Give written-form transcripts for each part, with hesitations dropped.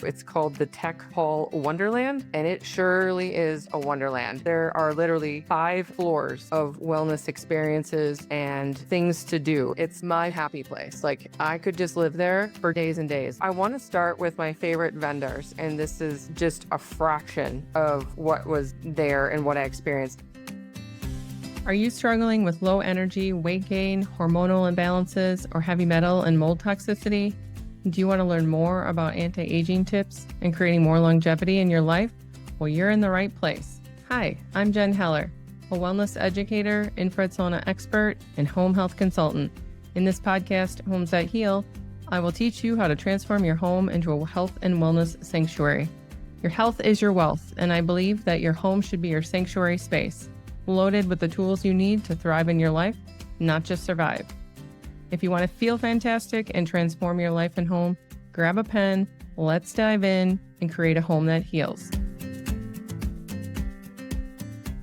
It's called the Tech Hall Wonderland, and it surely is a wonderland. There are literally 5 floors of wellness experiences and things to do. It's my happy place. Like, I could just live there for days and days. I want to start with my favorite vendors, and this is just a fraction of what was there and what I experienced. Are you struggling with low energy, weight gain, hormonal imbalances, or heavy metal and mold toxicity? Do you want to learn more about anti-aging tips and creating more longevity in your life? Well, you're in the right place. Hi, I'm Jen Heller, a wellness educator, infrared sauna expert, and home health consultant. In this podcast, Homes That Heal, I will teach you how to transform your home into a health and wellness sanctuary. Your health is your wealth, and I believe that your home should be your sanctuary space, loaded with the tools you need to thrive in your life, not just survive. If you want to feel fantastic and transform your life and home, grab a pen, let's dive in and create a home that heals.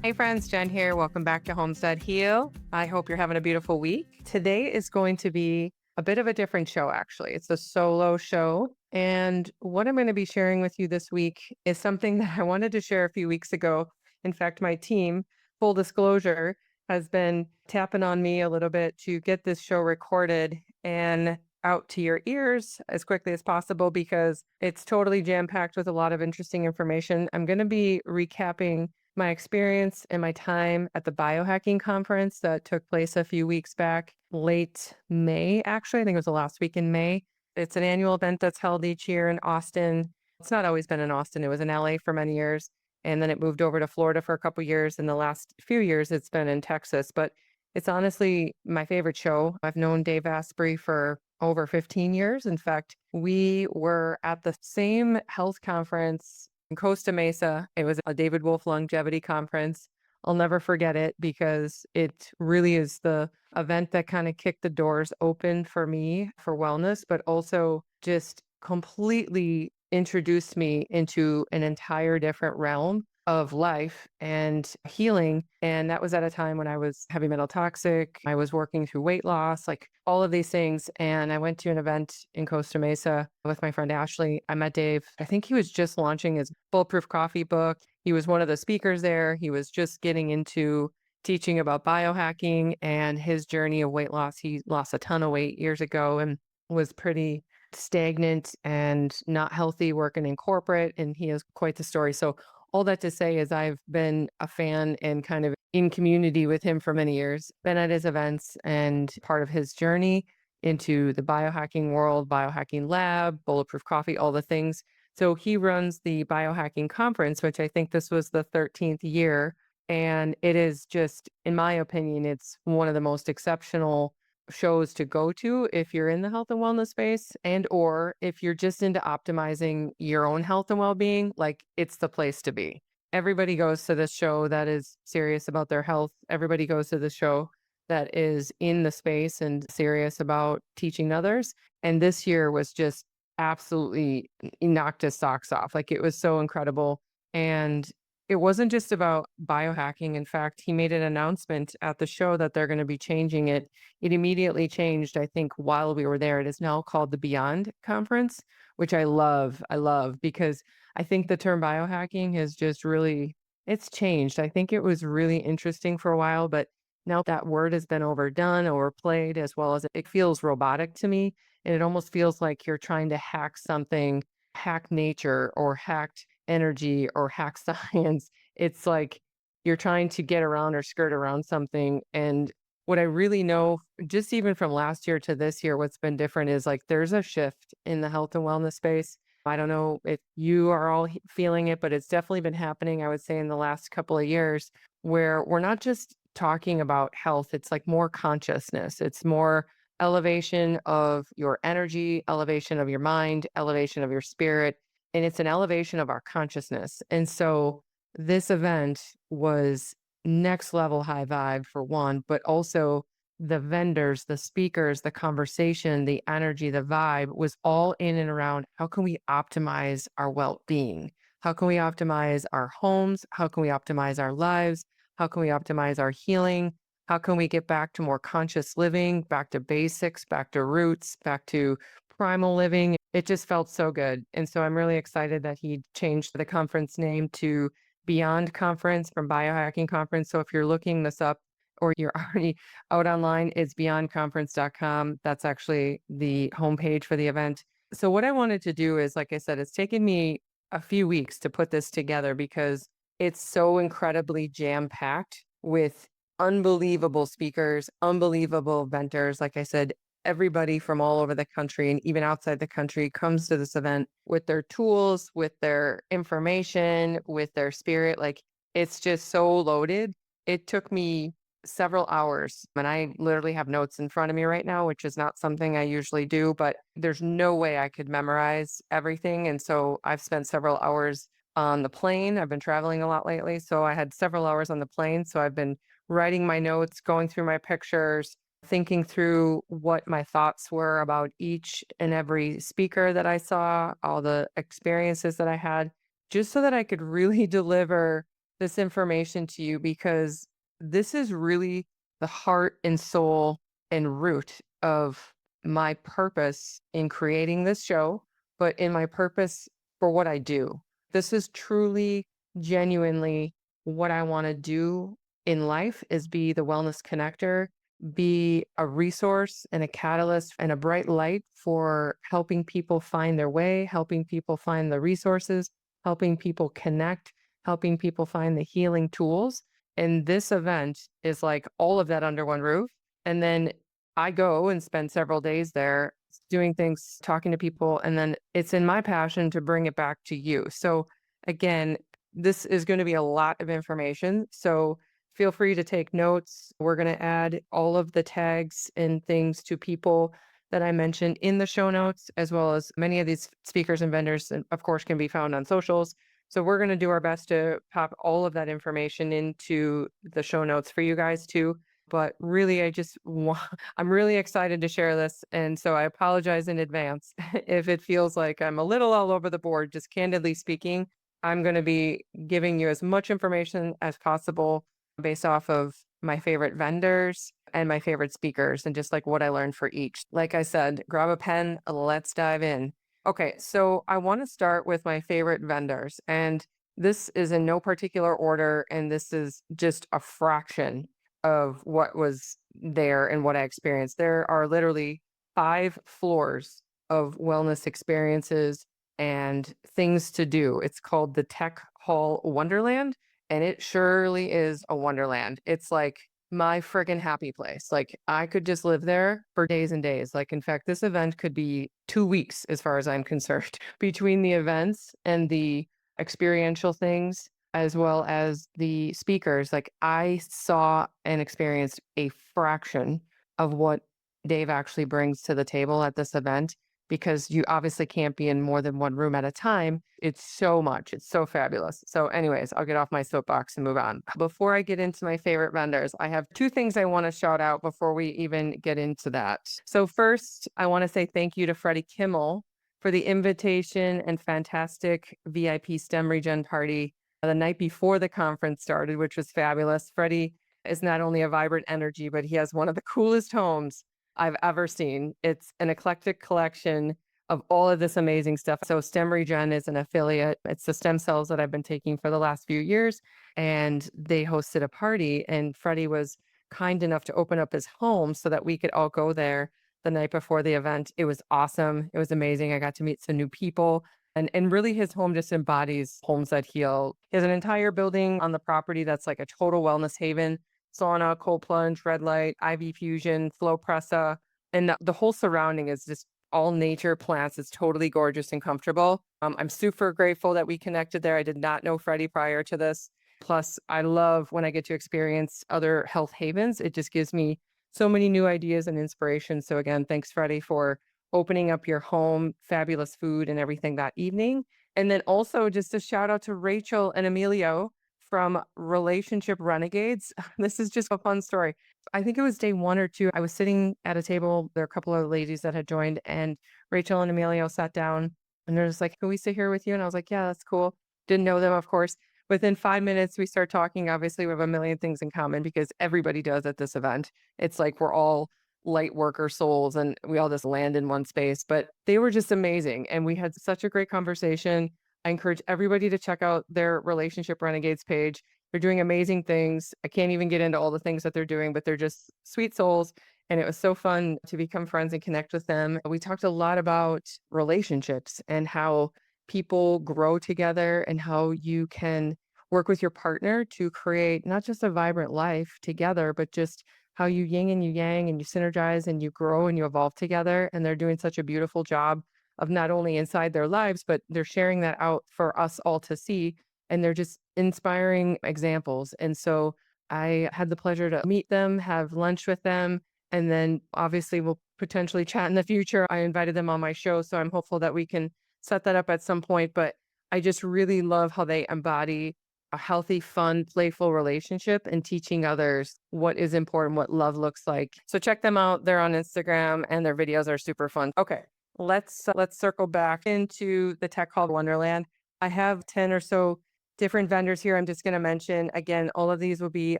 Hey friends, Jen here. Welcome back to Homes That Heal. I hope you're having a beautiful week. Today is going to be a bit of a different show, actually. It's a solo show. And what I'm going to be sharing with you this week is something that I wanted to share a few weeks ago. In fact, my team, full disclosure, has been tapping on me a little bit to get this show recorded and out to your ears as quickly as possible because it's totally jam-packed with a lot of interesting information. I'm going to be recapping my experience and my time at the Biohacking conference that took place a few weeks back, late May, actually. I think it was the last week in May. It's an annual event that's held each year in Austin. It's not always been in Austin. It was in LA for many years. And then it moved over to Florida for a couple years. In the last few years, it's been in Texas. But it's honestly my favorite show. I've known Dave Asprey for over 15 years. In fact, we were at the same health conference in Costa Mesa. It was a David Wolf Longevity Conference. I'll never forget it because it really is the event that kind of kicked the doors open for me for wellness, but also just completely introduced me into an entire different realm of life and healing. And that was at a time when I was heavy metal toxic. I was working through weight loss, like all of these things. And I went to an event in Costa Mesa with my friend Ashley. I met Dave. I think he was just launching his Bulletproof Coffee book. He was one of the speakers there. He was just getting into teaching about biohacking and his journey of weight loss. He lost a ton of weight years ago and was pretty stagnant and not healthy working in corporate, and he has quite the story. So all that to say is I've been a fan and kind of in community with him for many years, been at his events and part of his journey into the biohacking world, biohacking lab, bulletproof coffee, all the things. So he runs the biohacking conference, which I think this was the 13th year. And it is just, in my opinion, it's one of the most exceptional shows to go to if you're in the health and wellness space, and or if you're just into optimizing your own health and well-being, like it's the place to be. Everybody goes to this show that is serious about their health. Everybody goes to the show that is in the space and serious about teaching others. And this year was just absolutely knocked his socks off. Like, it was so incredible. And it wasn't just about biohacking. In fact, he made an announcement at the show that they're going to be changing it. It immediately changed, I think, while we were there. It is now called the Beyond Conference, which I love. I love because I think the term biohacking has just really, it's changed. I think it was really interesting for a while, but now that word has been overdone, overplayed, as well as it feels robotic to me. And it almost feels like you're trying to hack something, hack nature or hacked energy or hack science. It's like you're trying to get around or skirt around something. And what I really know, just even from last year to this year, what's been different is like there's a shift in the health and wellness space. I don't know if you are all feeling it, but it's definitely been happening, I would say, in the last couple of years, where we're not just talking about health. It's like more consciousness. It's more elevation of your energy, elevation of your mind, elevation of your spirit, and it's an elevation of our consciousness. And so this event was next level high vibe for one, but also the vendors, the speakers, the conversation, the energy, the vibe was all in and around how can we optimize our well-being? How can we optimize our homes? How can we optimize our lives? How can we optimize our healing? How can we get back to more conscious living, back to basics, back to roots, back to primal living. It just felt so good. And so I'm really excited that he changed the conference name to Beyond Conference from Biohacking Conference. So if you're looking this up or you're already out online, it's beyondconference.com. That's actually the homepage for the event. So what I wanted to do is, like I said, it's taken me a few weeks to put this together because it's so incredibly jam-packed with unbelievable speakers, unbelievable vendors. Like I said, everybody from all over the country and even outside the country comes to this event with their tools, with their information, with their spirit. Like it's just so loaded. It took me several hours, and I literally have notes in front of me right now, which is not something I usually do, but there's no way I could memorize everything. And so I've spent several hours on the plane. I've been traveling a lot lately. So I had several hours on the plane. So I've been writing my notes, going through my pictures, thinking through what my thoughts were about each and every speaker that I saw, all the experiences that I had, just so that I could really deliver this information to you because this is really the heart and soul and root of my purpose in creating this show, but in my purpose for what I do. This is truly, genuinely what I want to do in life is be the wellness connector, be a resource and a catalyst and a bright light for helping people find their way, helping people find the resources, helping people connect, helping people find the healing tools. And this event is like all of that under one roof. And then I go and spend several days there doing things, talking to people, and then it's in my passion to bring it back to you. So again, this is going to be a lot of information. So feel free to take notes. We're going to add all of the tags and things to people that I mentioned in the show notes, as well as many of these speakers and vendors, and of course, can be found on socials. So we're going to do our best to pop all of that information into the show notes for you guys too. But really, I just want, I'm really excited to share this. And so I apologize in advance if it feels like I'm a little all over the board, just candidly speaking. I'm going to be giving you as much information as possible based off of my favorite vendors and my favorite speakers and just like what I learned for each. Like I said, grab a pen, let's dive in. Okay, so I want to start with my favorite vendors, and this is in no particular order, and this is just a fraction of what was there and what I experienced. There are literally 5 floors of wellness experiences and things to do. It's called the Tech Hall Wonderland, and it surely is a wonderland. It's like my friggin' happy place. Like I could just live there for days and days. Like in fact, this event could be 2 weeks as far as I'm concerned between the events and the experiential things as well as the speakers. Like I saw and experienced a fraction of what Dave actually brings to the table at this event because you obviously can't be in more than one room at a time. It's so much. It's so fabulous. So anyways, I'll get off my soapbox and move on. Before I get into my favorite vendors, I have 2 things I want to shout out before we even get into that. So first, I want to say thank you to Freddie Kimmel for the invitation and fantastic VIP STEM Regen party the night before the conference started, which was fabulous. Freddie is not only a vibrant energy, but he has one of the coolest homes I've ever seen. It's an eclectic collection of all of this amazing stuff. So STEM Regen is an affiliate. It's the stem cells that I've been taking for the last few years. And they hosted a party, and Freddie was kind enough to open up his home so that we could all go there the night before the event. It was awesome. It was amazing. I got to meet some new people. And really his home just embodies homes that heal. He has an entire building on the property that's like a total wellness haven. Sauna, cold plunge, red light, IV fusion, flow pressa, and the whole surrounding is just all nature plants. It's totally gorgeous and comfortable. I'm super grateful that we connected there. I did not know Freddie prior to this. Plus, I love when I get to experience other health havens. It just gives me so many new ideas and inspiration. So again, thanks Freddie for opening up your home, fabulous food and everything that evening. And then also just a shout out to Rachel and Emilio from Relationship Renegades. This is just a fun story. I think it was day 1 or 2. I was sitting at a table. There are a couple of ladies that had joined, and Rachel and Emilio sat down and they're just like, "Can we sit here with you?" And I was like, "Yeah, that's cool." Didn't know them, of course. Within 5 minutes, we start talking. Obviously, we have a million things in common because everybody does at this event. It's like we're all light worker souls and we all just land in one space, but they were just amazing. And we had such a great conversation. I encourage everybody to check out their Relationship Renegades page. They're doing amazing things. I can't even get into all the things that they're doing, but they're just sweet souls. And it was so fun to become friends and connect with them. We talked a lot about relationships and how people grow together and how you can work with your partner to create not just a vibrant life together, but just how you yin and you yang and you synergize and you grow and you evolve together. And they're doing such a beautiful job of not only inside their lives, but they're sharing that out for us all to see. And they're just inspiring examples. And so I had the pleasure to meet them, have lunch with them, and then obviously we'll potentially chat in the future. I invited them on my show, so I'm hopeful that we can set that up at some point. But I just really love how they embody a healthy, fun, playful relationship and teaching others what is important, what love looks like. So check them out. They're on Instagram and their videos are super fun. Okay, let's circle back into the tech called Wonderland. I have 10 or so different vendors here. I'm just going to mention again, all of these will be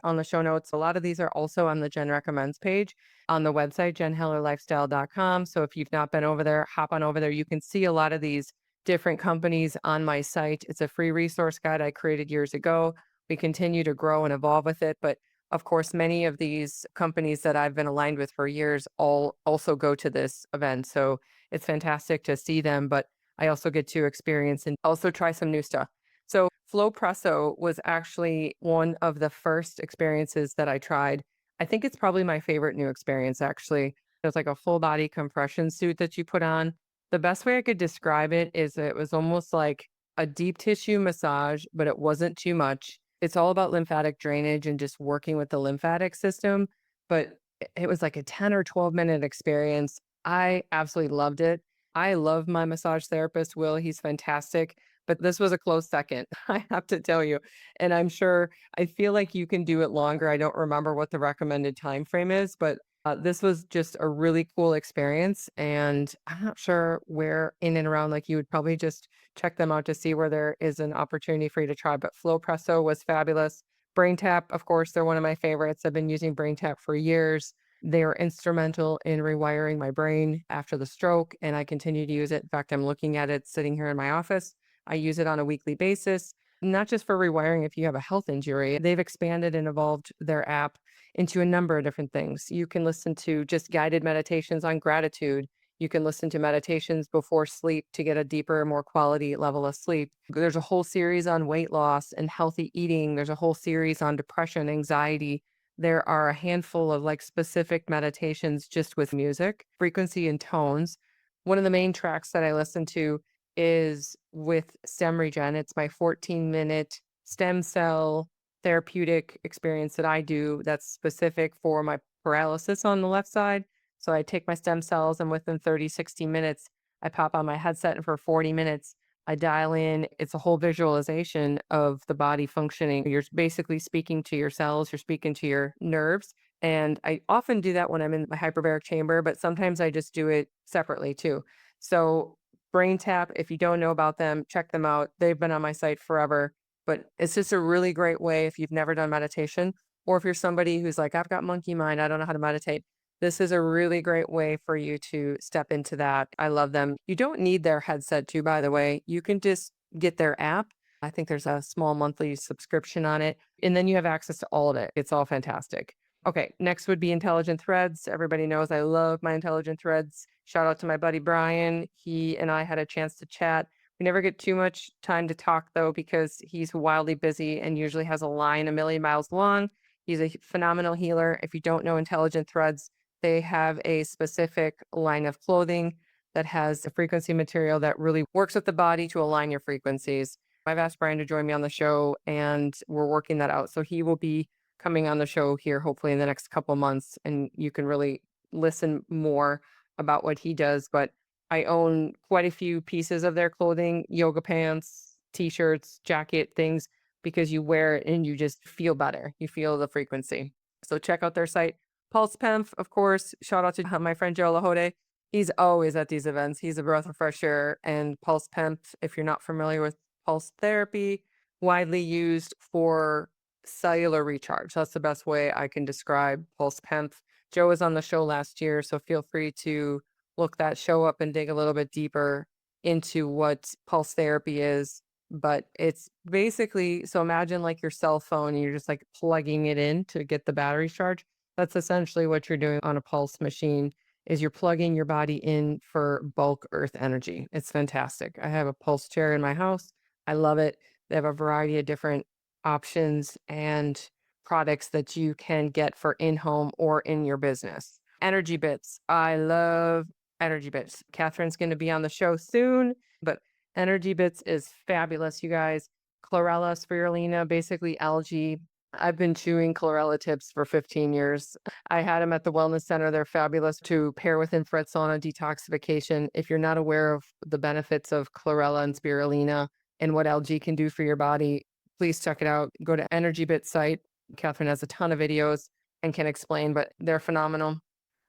on the show notes. A lot of these are also on the Jen Recommends page on the website, jenhellerlifestyle.com. So if you've not been over there, hop on over there. You can see a lot of these different companies on my site. It's a free resource guide I created years ago. We continue to grow and evolve with it. But of course, many of these companies that I've been aligned with for years all also go to this event. So it's fantastic to see them, but I also get to experience and also try some new stuff. So Flow Presso was actually one of the first experiences that I tried. I think it's probably my favorite new experience, actually. It's like a full body compression suit that you put on. The best way I could describe it is it was almost like a deep tissue massage, but it wasn't too much. It's all about lymphatic drainage and just working with the lymphatic system. But it was like a 10 or 12-minute experience. I absolutely loved it. I love my massage therapist, Will. He's fantastic. But this was a close second, I have to tell you. And I'm sure I feel like you can do it longer. I don't remember what the recommended time frame is, but this was just a really cool experience. And I'm not sure where in and around, like you would probably just check them out to see where there is an opportunity for you to try. But Flow Presso was fabulous. BrainTap, of course, they're one of my favorites. I've been using BrainTap for years. They are instrumental in rewiring my brain after the stroke, and I continue to use it. In fact, I'm looking at it sitting here in my office. I use it on a weekly basis, not just for rewiring if you have a health injury. They've expanded and evolved their app into a number of different things. You can listen to just guided meditations on gratitude. You can listen to meditations before sleep to get a deeper, more quality level of sleep. There's a whole series on weight loss and healthy eating. There's a whole series on depression, anxiety. There are a handful of like specific meditations just with music, frequency, and tones. One of the main tracks that I listen to is with Stem Regen. It's my 14-minute stem cell therapeutic experience that I do that's specific for my paralysis on the left side. So I take my stem cells and within 30, 60 minutes, I pop on my headset and for 40 minutes, I dial in. It's a whole visualization of the body functioning. You're basically speaking to your cells, you're speaking to your nerves. And I often do that when I'm in my hyperbaric chamber, but sometimes I just do it separately too. So BrainTap, if you don't know about them, check them out. They've been on my site forever, but it's just a really great way if you've never done meditation, or if you're somebody who's like, I've got monkey mind, I don't know how to meditate. This is a really great way for you to step into that. I love them. You don't need their headset too, by the way. You can just get their app. I think there's a small monthly subscription on it, and then you have access to all of it. It's all fantastic. Okay, next would be Intelligent Threads. Everybody knows I love my Intelligent Threads. Shout out to my buddy Brian. He and I had a chance to chat. We never get too much time to talk though, because he's wildly busy and usually has a line a million miles long. He's a phenomenal healer. If you don't know Intelligent Threads, they have a specific line of clothing that has a frequency material that really works with the body to align your frequencies. I've asked Brian to join me on the show and we're working that out. So he will be coming on the show here hopefully in the next couple months, and you can really listen more about what he does. But I own quite a few pieces of their clothing, yoga pants, t-shirts, jacket, things, because you wear it and you just feel better. You feel the frequency. So check out their site. Pulse PEMF, of course. Shout out to my friend Joe Lahode. He's always at these events. He's a breath of fresh air. And Pulse PEMF, if you're not familiar with pulse therapy, widely used for cellular recharge. That's the best way I can describe Pulse PEMF. Joe was on the show last year, so feel free to look that show up and dig a little bit deeper into what pulse therapy is. But it's basically, so imagine like your cell phone, and you're just like plugging it in to get the battery charge. That's essentially what you're doing on a pulse machine is you're plugging your body in for bulk earth energy. It's fantastic. I have a pulse chair in my house. I love it. They have a variety of different options and products that you can get for in-home or in your business. Energy Bits. I love Energy Bits. Catherine's going to be on the show soon, but Energy Bits is fabulous, you guys. Chlorella spirulina, basically algae. I've been chewing chlorella tips for 15 years. I had them at the Wellness Center. They're fabulous to pair with infrared sauna detoxification. If you're not aware of the benefits of chlorella and spirulina and what algae can do for your body, please check it out. Go to Energy Bit site. Catherine has a ton of videos and can explain, but they're phenomenal.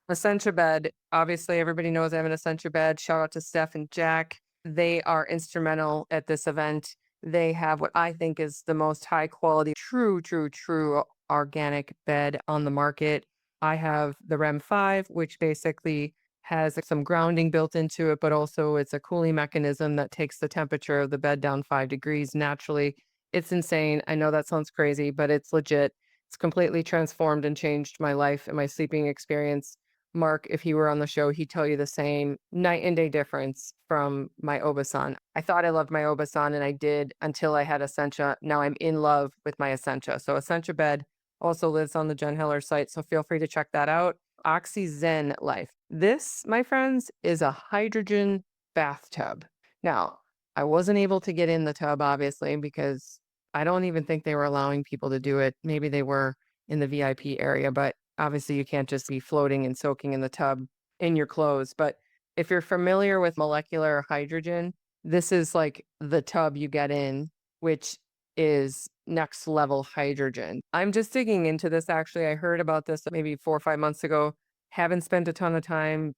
Essentia Bed. Obviously, everybody knows I have an Essentia Bed. Shout out to Steph and Jack. They are instrumental at this event. They have what I think is the most high quality, true organic bed on the market. I have the REM 5, which basically has some grounding built into it, but also it's a cooling mechanism that takes the temperature of the bed down 5 degrees naturally. It's insane. I know that sounds crazy, but it's legit. It's completely transformed and changed my life and my sleeping experience. Mark, if he were on the show, he'd tell you the same night and day difference from my Obasan. I thought I loved my Obasan, and I did until I had Essentia. Now I'm in love with my Essentia. So Essentia Bed also lives on the Jen Hiller site, so feel free to check that out. Oxy Zen Life. This, my friends, is a hydrogen bathtub. Now, I wasn't able to get in the tub, obviously, because I don't even think they were allowing people to do it. Maybe they were in the VIP area, but obviously you can't just be floating and soaking in the tub in your clothes. But if you're familiar with molecular hydrogen, this is like the tub you get in, which is next level hydrogen. I'm just digging into this actually. I heard about this maybe 4 or 5 months ago. Haven't spent a ton of time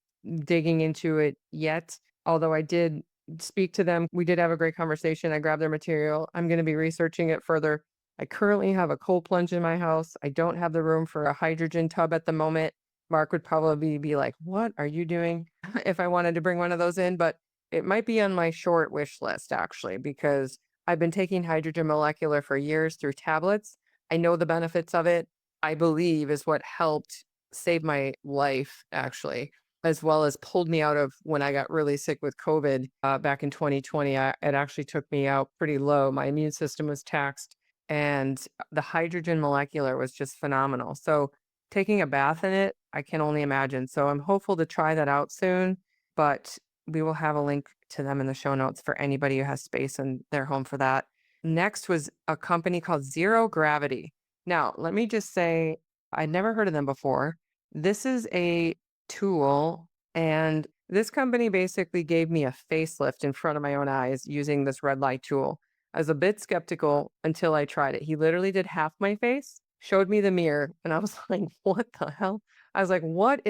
digging into it yet, although I did speak to them. We did have a great conversation. I grabbed their material. I'm going to be researching it further. I currently have a cold plunge in my house. I don't have the room for a hydrogen tub at the moment. Mark would probably be like, "What are you doing?" if I wanted to bring one of those in, but it might be on my short wish list actually, because I've been taking hydrogen molecular for years through tablets. I know the benefits of it. I believe is what helped save my life actually, as well as pulled me out of when I got really sick with COVID back in 2020. It actually took me out pretty low. My immune system was taxed, and the hydrogen molecular was just phenomenal. So taking a bath in it, I can only imagine. So I'm hopeful to try that out soon, but we will have a link to them in the show notes for anybody who has space in their home for that. Next was a company called Zero Gravity. Now, let me just say, I'd never heard of them before. This is a tool, and this company basically gave me a facelift in front of my own eyes using this red light tool. I was a bit skeptical until I tried it. He literally did half my face, showed me the mirror, and I was like, "What the hell?" I was like, what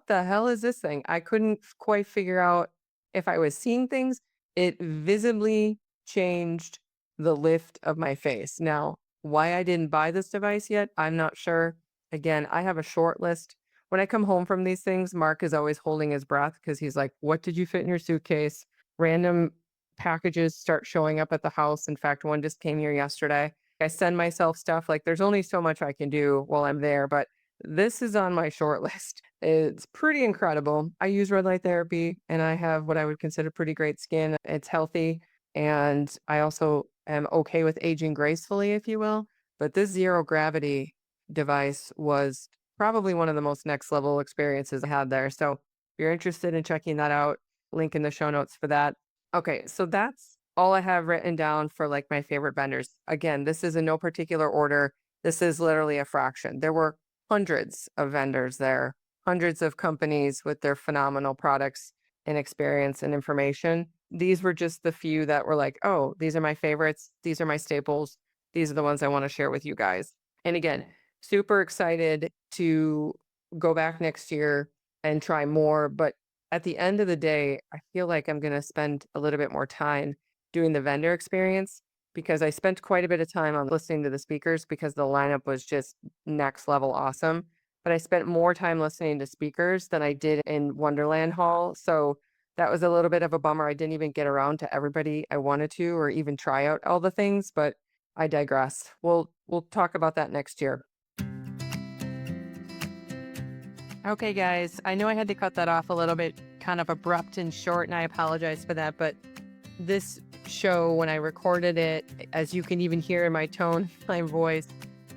the hell is this thing?" I couldn't quite figure out if I was seeing things. It visibly changed the lift of my face. Now, why I didn't buy this device yet, I'm not sure. Again, I have a short list. When I come home from these things, Mark is always holding his breath because he's like, "What did you fit in your suitcase?" Random packages start showing up at the house. In fact, one just came here yesterday. I send myself stuff. Like, there's only so much I can do while I'm there, but this is on my short list. It's pretty incredible. I use red light therapy and I have what I would consider pretty great skin. It's healthy. And I also am okay with aging gracefully, if you will. But this zero gravity device was probably one of the most next level experiences I had there. So if you're interested in checking that out, link in the show notes for that. Okay, so that's all I have written down for like my favorite vendors. Again, this is in no particular order. This is literally a fraction. There were hundreds of vendors there, hundreds of companies with their phenomenal products and experience and information. These were just the few that were like, "Oh, these are my favorites. These are my staples. These are the ones I want to share with you guys." And again, super excited to go back next year and try more. But at the end of the day, I feel like I'm going to spend a little bit more time doing the vendor experience because I spent quite a bit of time on listening to the speakers because the lineup was just next level awesome. but I spent more time listening to speakers than I did in Wonderland Hall. So that was a little bit of a bummer. I didn't even get around to everybody I wanted to, or even try out all the things, but I digress. We'll talk about that next year. Okay, guys, I know I had to cut that off a little bit kind of abrupt and short, and I apologize for that, but this show, when I recorded it, as you can even hear in my tone, my voice,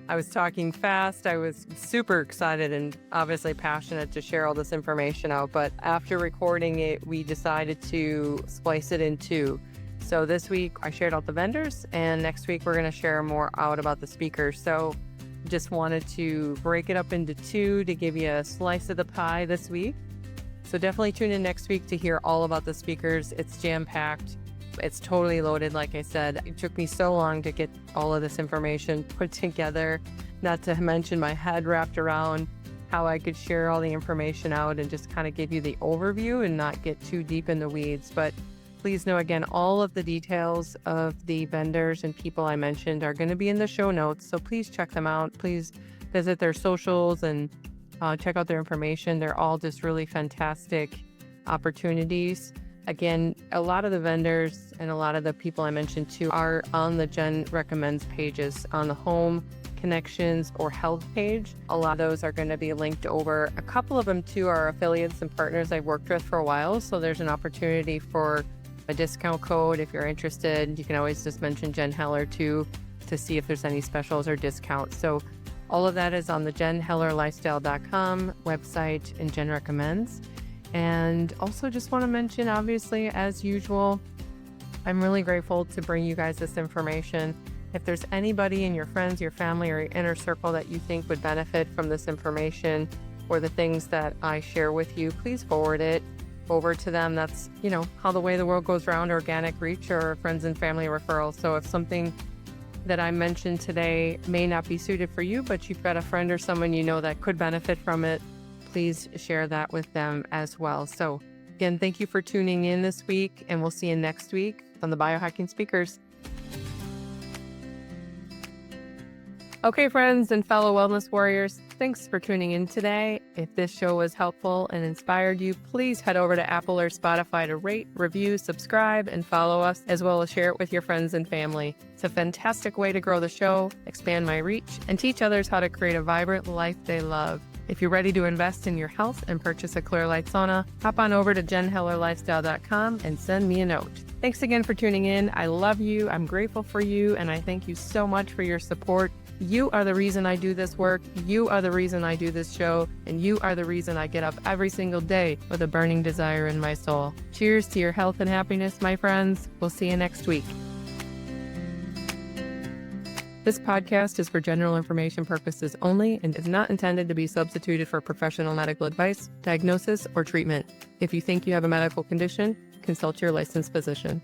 I was talking fast. I was super excited and obviously passionate to share all this information out. But after recording it, we decided to splice it in two. So this week I shared out the vendors, and next week we're going to share more out about the speakers. So just wanted to break it up into two to give you a slice of the pie this week. So definitely tune in next week to hear all about the speakers. It's jam-packed. It's totally loaded. Like I said, it took me so long to get all of this information put together, not to mention my head wrapped around how I could share all the information out and just kind of give you the overview and not get too deep in the weeds. But please know, again, all of the details of the vendors and people I mentioned are going to be in the show notes. So please check them out. Please visit their socials and check out their information. They're all just really fantastic opportunities. Again, a lot of the vendors and a lot of the people I mentioned too are on the Jen Recommends pages on the home, connections, or health page. A lot of those are going to be linked over. A couple of them too are affiliates and partners I've worked with for a while. So there's an opportunity for a discount code if you're interested. You can always just mention Jen Heller too to see if there's any specials or discounts. So all of that is on the jenhellerlifestyle.com website and Jen Recommends. And also just want to mention, obviously, as usual, I'm really grateful to bring you guys this information. If there's anybody in your friends, your family, or your inner circle that you think would benefit from this information or the things that I share with you, please forward it over to them. That's, how the way the world goes round, organic reach or friends and family referrals. So if something that I mentioned today may not be suited for you, but you've got a friend or someone you know that could benefit from it, please share that with them as well. So again, thank you for tuning in this week, and we'll see you next week on the Biohacking Speakers. Okay, friends and fellow wellness warriors, thanks for tuning in today. If this show was helpful and inspired you, please head over to Apple or Spotify to rate, review, subscribe, and follow us, as well as share it with your friends and family. It's a fantastic way to grow the show, expand my reach, and teach others how to create a vibrant life they love. If you're ready to invest in your health and purchase a Clear Light sauna, hop on over to jenhellerlifestyle.com and send me a note. Thanks again for tuning in. I love you. I'm grateful for you. And I thank you so much for your support. You are the reason I do this work. You are the reason I do this show. And you are the reason I get up every single day with a burning desire in my soul. Cheers to your health and happiness, my friends. We'll see you next week. This podcast is for general information purposes only and is not intended to be substituted for professional medical advice, diagnosis, or treatment. If you think you have a medical condition, consult your licensed physician.